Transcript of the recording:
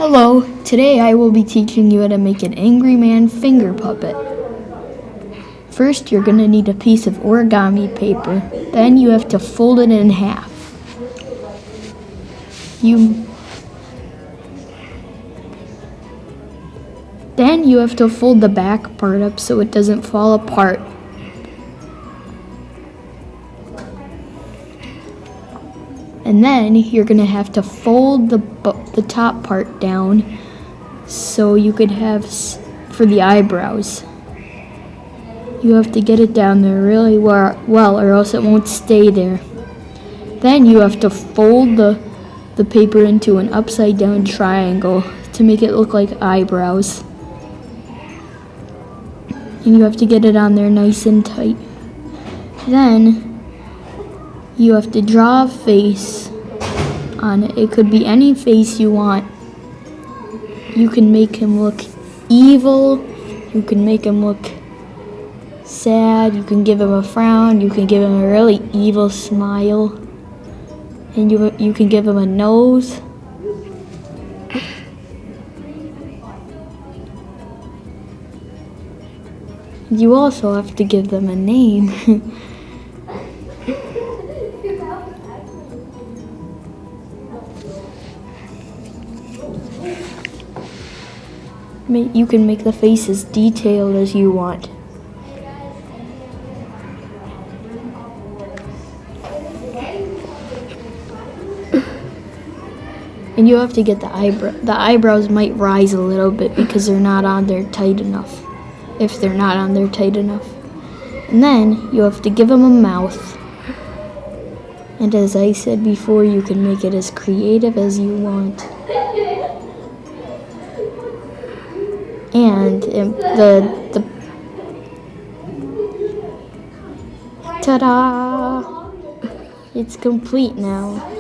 Hello, today I will be teaching you how to make an angry man finger puppet. First, you're going to need a piece of origami paper. Then you have to fold it in half. Then you have to fold the back part up so it doesn't fall apart. And then you're going to have to fold the top part down so you could have for the eyebrows. You have to get it down there really well or else it won't stay there. Then you have to fold the paper into an upside down triangle to make it look like eyebrows. And you have to get it on there nice and tight. Then you have to draw a face on it. It could be any face you want. You can make him look evil. You can make him look sad. You can give him a frown. You can give him a really evil smile. And you can give him a nose. You also have to give them a name. You can make the face as detailed as you want. And you have to get the eyebrows might rise a little bit because they're not on there tight enough. If they're not on there tight enough. And then you have to give them a mouth. And as I said before, you can make it as creative as you want. And ta-da! It's complete now.